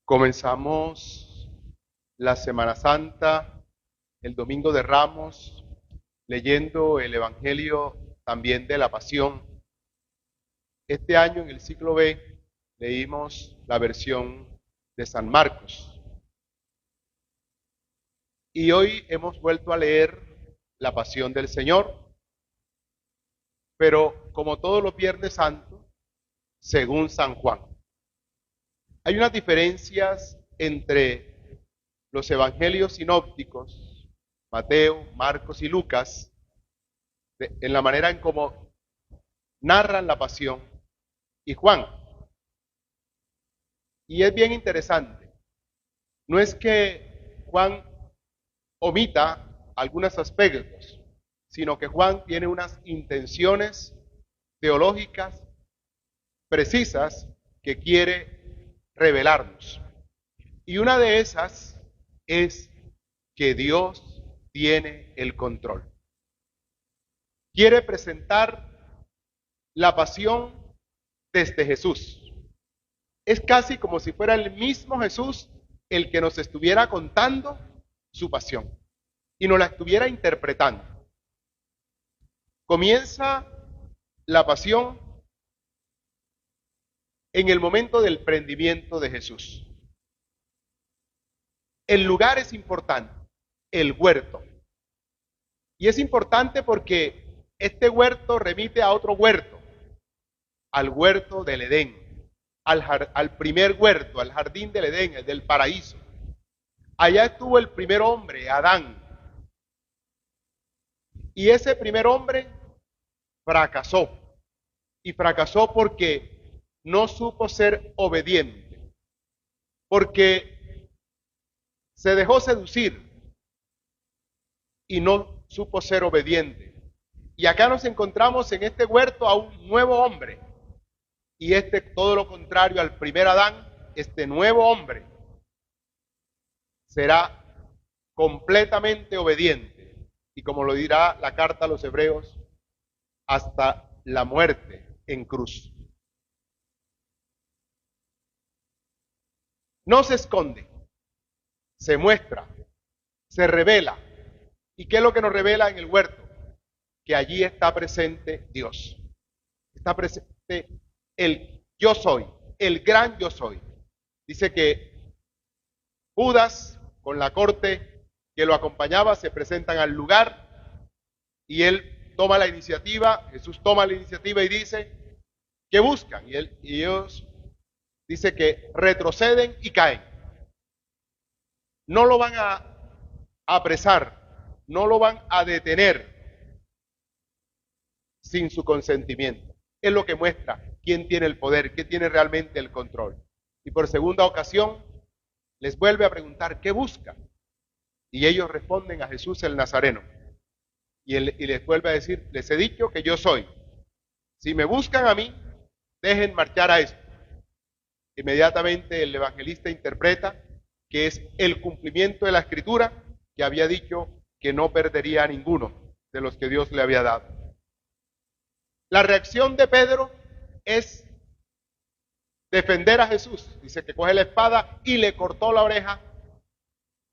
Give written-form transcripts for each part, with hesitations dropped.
Comenzamos la Semana Santa, el Domingo de Ramos, leyendo el Evangelio también de la Pasión. Este año en el ciclo B leímos la versión de San Marcos. Y hoy hemos vuelto a leer la Pasión del Señor, pero como todos los Viernes Santos, según San Juan. Hay unas diferencias entre los evangelios sinópticos, Mateo, Marcos y Lucas, en la manera en cómo narran la pasión, y Juan. Y es bien interesante. No es que Juan omita algunos aspectos, sino que Juan tiene unas intenciones teológicas precisas que quiere revelarnos. Y una de esas es que Dios tiene el control. Quiere presentar la pasión desde Jesús. Es casi como si fuera el mismo Jesús el que nos estuviera contando su pasión y nos la estuviera interpretando. Comienza la pasión en el momento del prendimiento de Jesús. El lugar es importante, el huerto. Y es importante porque este huerto remite a otro huerto, al huerto del Edén, al primer huerto, al jardín del Edén, el del paraíso. Allá estuvo el primer hombre, Adán. Y ese primer hombre fracasó. Y fracasó porque no supo ser obediente. Porque se dejó seducir y no supo ser obediente. Y acá nos encontramos en este huerto a un nuevo hombre. Y todo lo contrario al primer Adán, este nuevo hombre será completamente obediente. Y como lo dirá la carta a los Hebreos, hasta la muerte en cruz. No se esconde, se muestra, se revela. ¿Y qué es lo que nos revela en el huerto? Que allí está presente Dios. Está presente el yo soy, el gran yo soy. Dice que Judas con la corte que lo acompañaba se presentan al lugar y él toma la iniciativa, Jesús toma la iniciativa y dice, ¿qué buscan? Y ellos dice que retroceden y caen. No lo van a apresar, no lo van a detener sin su consentimiento. Es lo que muestra quién tiene el poder, quién tiene realmente el control. Y por segunda ocasión les vuelve a preguntar qué buscan. Y ellos responden a Jesús el Nazareno. Y les vuelve a decir, les he dicho que yo soy. Si me buscan a mí, dejen marchar a esto. Inmediatamente el evangelista interpreta que es el cumplimiento de la escritura que había dicho que no perdería a ninguno de los que Dios le había dado. La reacción de Pedro es defender a Jesús. Dice que coge la espada y le cortó la oreja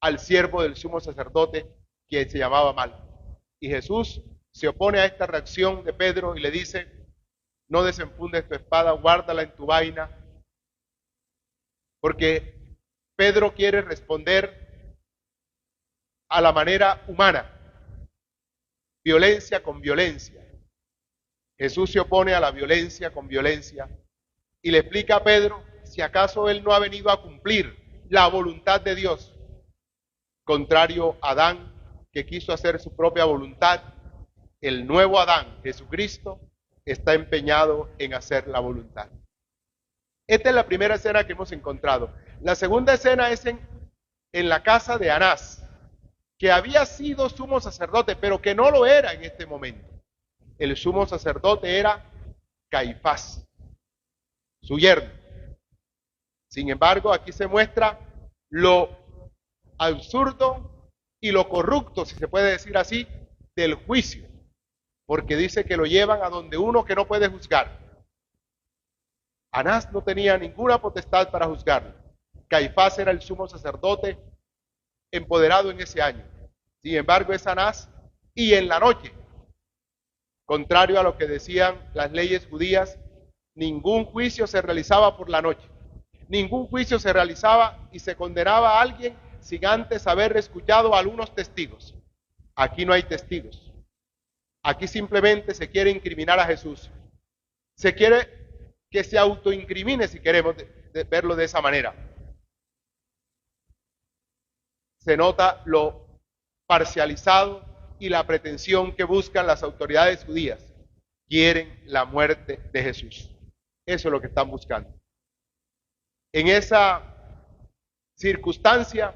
al siervo del sumo sacerdote que se llamaba Malco. Y Jesús se opone a esta reacción de Pedro y le dice, no desenfundes tu espada, guárdala en tu vaina, porque Pedro quiere responder a la manera humana, violencia con violencia. Jesús se opone a la violencia con violencia y le explica a Pedro si acaso él no ha venido a cumplir la voluntad de Dios, contrario a Adán que quiso hacer su propia voluntad. El nuevo Adán, Jesucristo, está empeñado en hacer la voluntad. Esta es la primera escena que hemos encontrado. La segunda escena es en la casa de Anás, que había sido sumo sacerdote, pero que no lo era en este momento. El sumo sacerdote era Caifás, su yerno. Sin embargo, aquí se muestra lo absurdo y lo corrupto, si se puede decir así, del juicio, porque dice que lo llevan a donde uno que no puede juzgar. Anás no tenía ninguna potestad para juzgarlo. Caifás era el sumo sacerdote empoderado en ese año. Sin embargo, es Anás, y en la noche, contrario a lo que decían las leyes judías, ningún juicio se realizaba por la noche. Ningún juicio se realizaba y se condenaba a alguien sin antes haber escuchado a algunos testigos. Aquí no hay testigos. Aquí simplemente se quiere incriminar a Jesús. Se quiere que se autoincrimine, si queremos verlo de esa manera. Se nota lo parcializado y la pretensión que buscan las autoridades judías. Quieren la muerte de Jesús. Eso es lo que están buscando. En esa circunstancia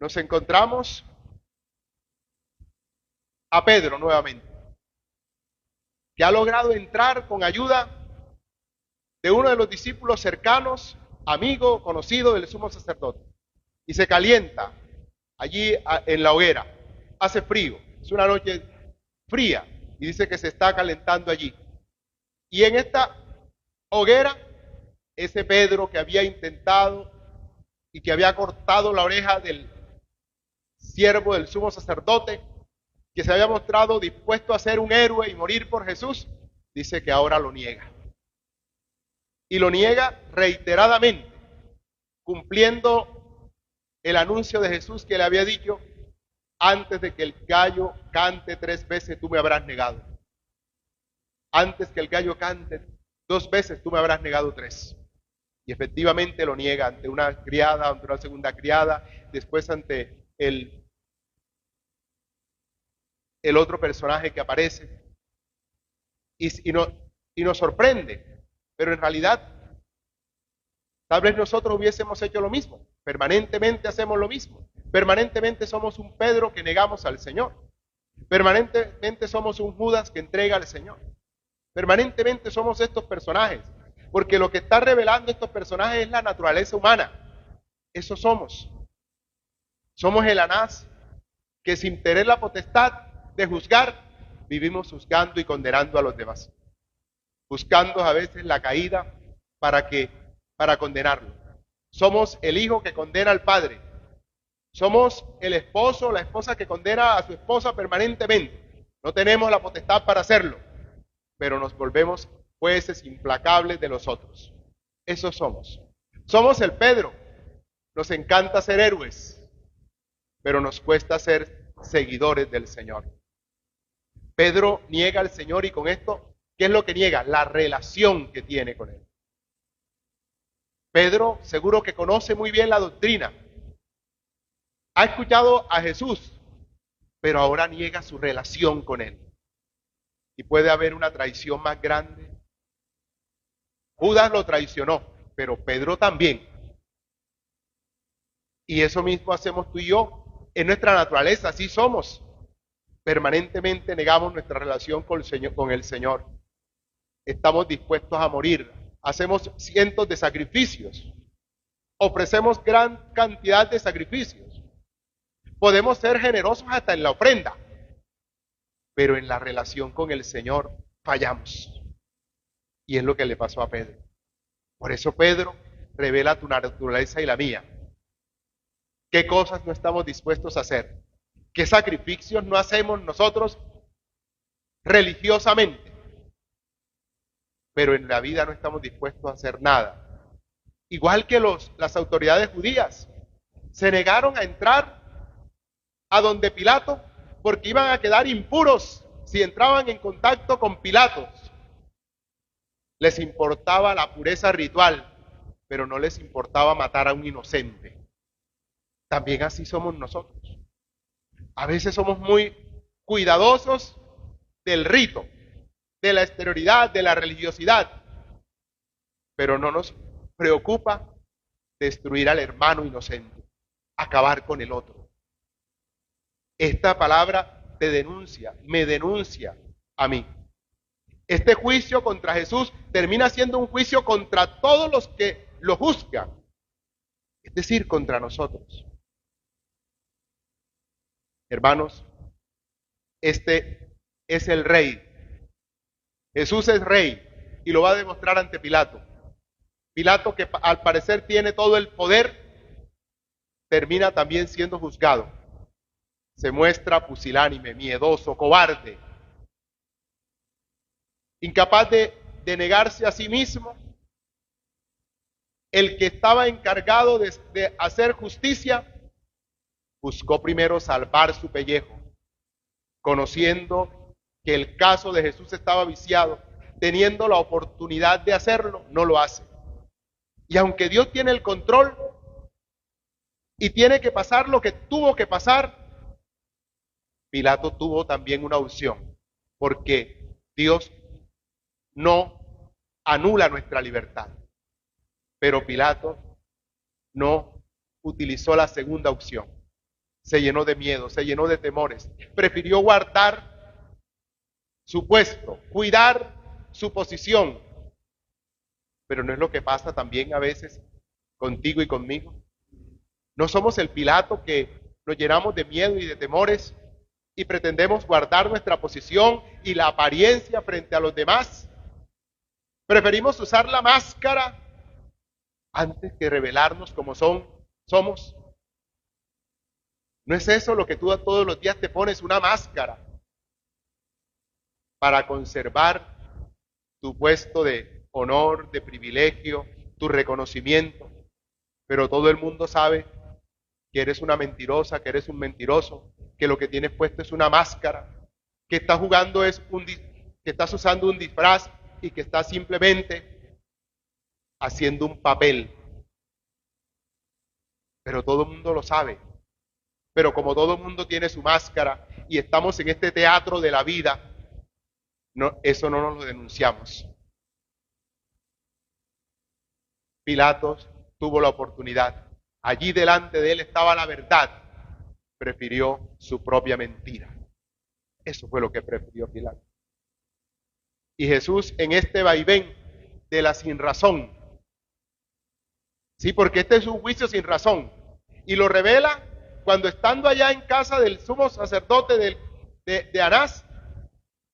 nos encontramos a Pedro nuevamente, que ha logrado entrar con ayuda de uno de los discípulos cercanos, amigo, conocido del sumo sacerdote, y se calienta allí en la hoguera. Hace frío, es una noche fría, y dice que se está calentando allí. Y en esta hoguera, ese Pedro que había intentado y que había cortado la oreja del siervo del sumo sacerdote, que se había mostrado dispuesto a ser un héroe y morir por Jesús, dice que ahora lo niega. Y lo niega reiteradamente, cumpliendo el anuncio de Jesús que le había dicho: antes de que el gallo cante 3 veces, tú me habrás negado. Antes que el gallo cante 2 veces, tú me habrás negado 3. Y efectivamente lo niega ante una criada, ante una segunda criada, después ante el otro personaje que aparece. Y nos sorprende, pero en realidad tal vez nosotros hubiésemos hecho lo mismo. Permanentemente hacemos lo mismo. Permanentemente somos un Pedro que negamos al Señor. Permanentemente somos un Judas que entrega al Señor. Permanentemente somos estos personajes, porque lo que está revelando estos personajes es la naturaleza humana. Eso somos. Somos el Anás que, sin tener la potestad de juzgar, vivimos juzgando y condenando a los demás. Buscando a veces la caída para condenarlo. Somos el hijo que condena al padre. Somos el esposo o la esposa que condena a su esposa permanentemente. No tenemos la potestad para hacerlo, pero nos volvemos jueces implacables de los otros. Eso somos. Somos el Pedro. Nos encanta ser héroes, pero nos cuesta ser seguidores del Señor. Pedro niega al Señor, y con esto, ¿qué es lo que niega? La relación que tiene con Él. Pedro seguro que conoce muy bien la doctrina. Ha escuchado a Jesús, pero ahora niega su relación con Él. Y puede haber una traición más grande. Judas lo traicionó, pero Pedro también. Y eso mismo hacemos tú y yo. En nuestra naturaleza, así somos. Permanentemente negamos nuestra relación con el Señor. Estamos dispuestos a morir. Hacemos cientos de sacrificios. Ofrecemos gran cantidad de sacrificios. Podemos ser generosos hasta en la ofrenda. Pero en la relación con el Señor fallamos. Y es lo que le pasó a Pedro. Por eso Pedro revela tu naturaleza y la mía. ¿Qué cosas no estamos dispuestos a hacer? ¿Qué sacrificios no hacemos nosotros religiosamente? Pero en la vida no estamos dispuestos a hacer nada. Igual que las autoridades judías se negaron a entrar a donde Pilato porque iban a quedar impuros si entraban en contacto con Pilato. Les importaba la pureza ritual, pero no les importaba matar a un inocente. También así somos nosotros. A veces somos muy cuidadosos del rito, de la exterioridad, de la religiosidad, pero no nos preocupa destruir al hermano inocente, acabar con el otro. Esta palabra te denuncia, me denuncia a mí. Este juicio contra Jesús termina siendo un juicio contra todos los que lo juzgan, es decir, contra nosotros. Hermanos, este es el rey. Jesús es rey y lo va a demostrar ante Pilato. Pilato, que al parecer tiene todo el poder, termina también siendo juzgado. Se muestra pusilánime, miedoso, cobarde, incapaz de negarse a sí mismo. El que estaba encargado de hacer justicia buscó primero salvar su pellejo, conociendo que el caso de Jesús estaba viciado, teniendo la oportunidad de hacerlo, no lo hace. Y aunque Dios tiene el control y tiene que pasar lo que tuvo que pasar, Pilato tuvo también una opción, porque Dios no anula nuestra libertad. Pero Pilato no utilizó la segunda opción. Se llenó de miedo, se llenó de temores. Prefirió guardar su puesto, cuidar su posición. Pero no es lo que pasa también a veces contigo y conmigo. No somos el Pilato que nos llenamos de miedo y de temores y pretendemos guardar nuestra posición y la apariencia frente a los demás. Preferimos usar la máscara antes que revelarnos como somos. ¿No es eso lo que tú todos los días te pones, una máscara para conservar tu puesto de honor, de privilegio, tu reconocimiento? Pero todo el mundo sabe que eres una mentirosa, que eres un mentiroso, que lo que tienes puesto es una máscara, que estás jugando que estás usando un disfraz y que estás simplemente haciendo un papel. Pero todo el mundo lo sabe. Pero como todo el mundo tiene su máscara y estamos en este teatro de la vida, no, eso no nos lo denunciamos. Pilatos tuvo la oportunidad. Allí delante de él estaba la verdad. Prefirió su propia mentira. Eso fue lo que prefirió Pilato. Y Jesús en este vaivén de la sinrazón. Sí, porque este es un juicio sin razón. Y lo revela cuando estando allá en casa del sumo sacerdote de Anás,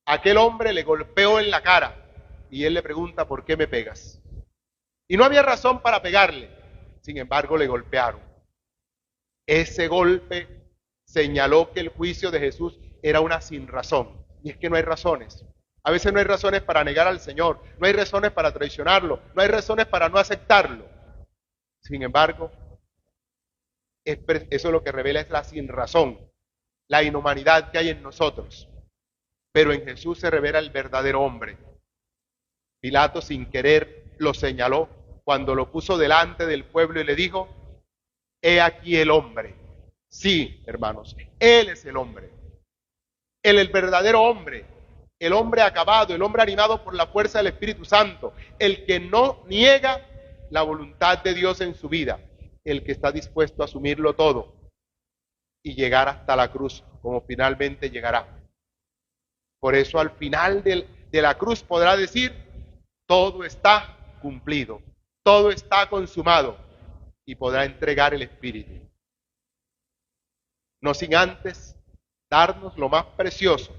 aquel hombre le golpeó en la cara. Y él le pregunta, ¿por qué me pegas? Y no había razón para pegarle. Sin embargo, le golpearon. Ese golpe señaló que el juicio de Jesús era una sinrazón. Y es que no hay razones. A veces no hay razones para negar al Señor. No hay razones para traicionarlo. No hay razones para no aceptarlo. Sin embargo, eso es lo que revela es la sinrazón, la inhumanidad que hay en nosotros. Pero en Jesús se revela el verdadero hombre. Pilato sin querer lo señaló cuando lo puso delante del pueblo y le dijo, he aquí el hombre. Sí, hermanos, él es el hombre. Él el verdadero hombre, el hombre acabado, el hombre animado por la fuerza del Espíritu Santo, el que no niega la voluntad de Dios en su vida, el que está dispuesto a asumirlo todo y llegar hasta la cruz, como finalmente llegará. Por eso al final de la cruz podrá decir, todo está cumplido, todo está consumado, y podrá entregar el Espíritu. No sin antes darnos lo más precioso,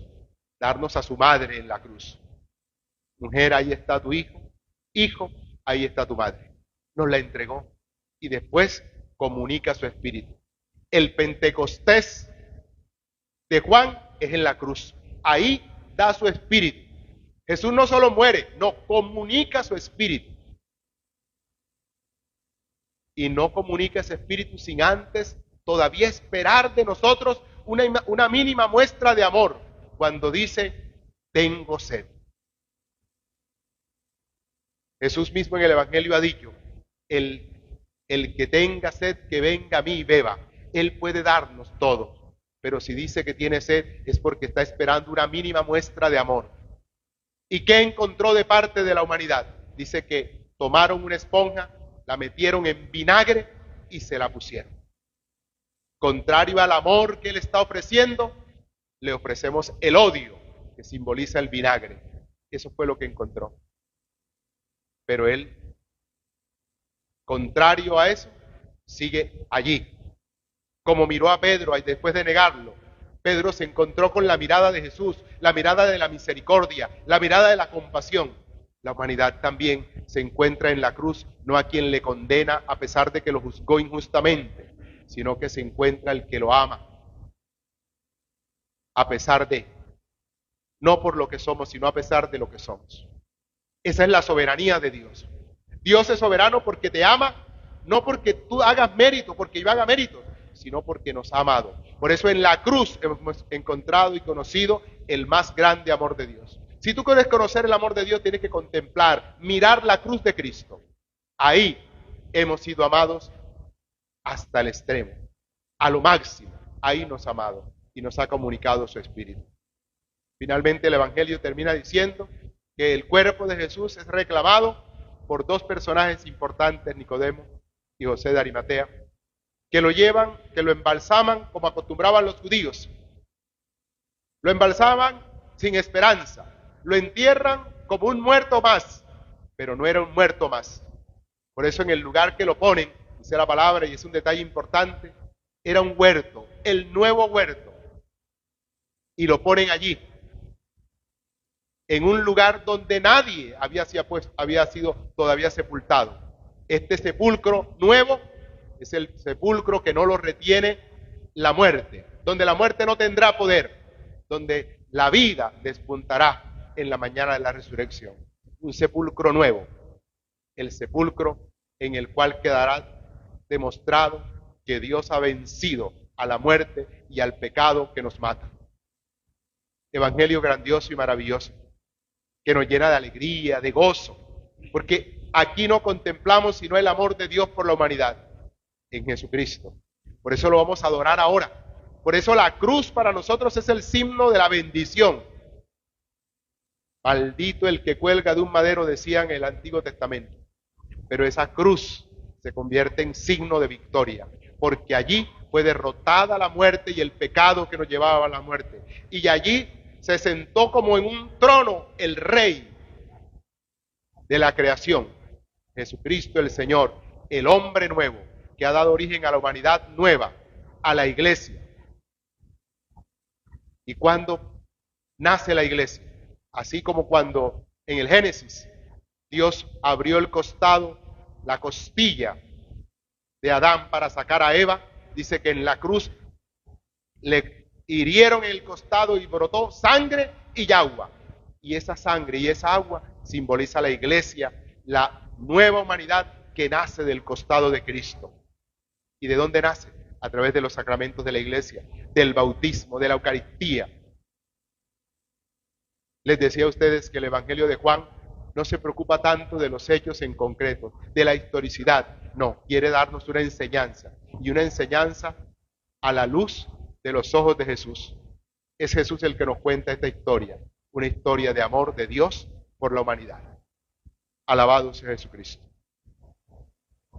darnos a su madre en la cruz. Mujer, ahí está tu hijo, hijo, ahí está tu madre. Nos la entregó y después comunica su Espíritu. El Pentecostés de Juan es en la cruz. Ahí da su Espíritu. Jesús no solo muere, no, comunica su Espíritu. Y no comunica ese Espíritu sin antes todavía esperar de nosotros una mínima muestra de amor cuando dice, tengo sed. Jesús mismo en el Evangelio ha dicho, el que tenga sed, que venga a mí y beba. Él puede darnos todo, pero si dice que tiene sed es porque está esperando una mínima muestra de amor. ¿Y qué encontró de parte de la humanidad? Dice que tomaron una esponja, la metieron en vinagre y se la pusieron. Contrario al amor que Él está ofreciendo, le ofrecemos el odio que simboliza el vinagre. Eso fue lo que encontró. Pero Él, contrario a eso, sigue allí. Como miró a Pedro después de negarlo, Pedro se encontró con la mirada de Jesús, la mirada de la misericordia, la mirada de la compasión. La humanidad también se encuentra en la cruz, no a quien le condena a pesar de que lo juzgó injustamente, sino que se encuentra el que lo ama, a pesar de, no por lo que somos, sino a pesar de lo que somos. Esa es la soberanía de Dios. Dios es soberano porque te ama, no porque tú hagas mérito, porque yo haga mérito, sino porque nos ha amado. Por eso en la cruz hemos encontrado y conocido el más grande amor de Dios. Si tú quieres conocer el amor de Dios, tienes que contemplar, mirar la cruz de Cristo. Ahí hemos sido amados hasta el extremo, a lo máximo. Ahí nos ha amado y nos ha comunicado su Espíritu. Finalmente el Evangelio termina diciendo que el cuerpo de Jesús es reclamado por dos personajes importantes, Nicodemo y José de Arimatea, que lo llevan, que lo embalsaman como acostumbraban los judíos. Lo embalsaman sin esperanza, lo entierran como un muerto más, pero no era un muerto más. Por eso en el lugar que lo ponen, dice la palabra, y es un detalle importante, era un huerto, el nuevo huerto, y lo ponen allí, en un lugar donde nadie había sido todavía sepultado. Este sepulcro nuevo es el sepulcro que no lo retiene la muerte, donde la muerte no tendrá poder, donde la vida despuntará en la mañana de la resurrección. Un sepulcro nuevo, el sepulcro en el cual quedará demostrado que Dios ha vencido a la muerte y al pecado que nos mata. Evangelio grandioso y maravilloso, que nos llena de alegría, de gozo, porque aquí no contemplamos sino el amor de Dios por la humanidad, en Jesucristo. Por eso lo vamos a adorar ahora. Por eso la cruz para nosotros es el signo de la bendición. Maldito el que cuelga de un madero, decía en el Antiguo Testamento. Pero esa cruz se convierte en signo de victoria, porque allí fue derrotada la muerte y el pecado que nos llevaba a la muerte. Y allí se sentó como en un trono el Rey de la creación, Jesucristo el Señor, el hombre nuevo, que ha dado origen a la humanidad nueva, a la iglesia. ¿Y cuándo nace la iglesia? Así como cuando en el Génesis Dios abrió el costado, la costilla de Adán para sacar a Eva, dice que en la cruz le hirieron el costado y brotó sangre y agua. Y esa sangre y esa agua simboliza la iglesia, la nueva humanidad que nace del costado de Cristo. ¿Y de dónde nace? A través de los sacramentos de la iglesia, del bautismo, de la Eucaristía. Les decía a ustedes que el Evangelio de Juan no se preocupa tanto de los hechos en concreto, de la historicidad. No, quiere darnos una enseñanza, y una enseñanza a la luz de los ojos de Jesús. Es Jesús el que nos cuenta esta historia, una historia de amor de Dios por la humanidad. Alabado sea Jesucristo.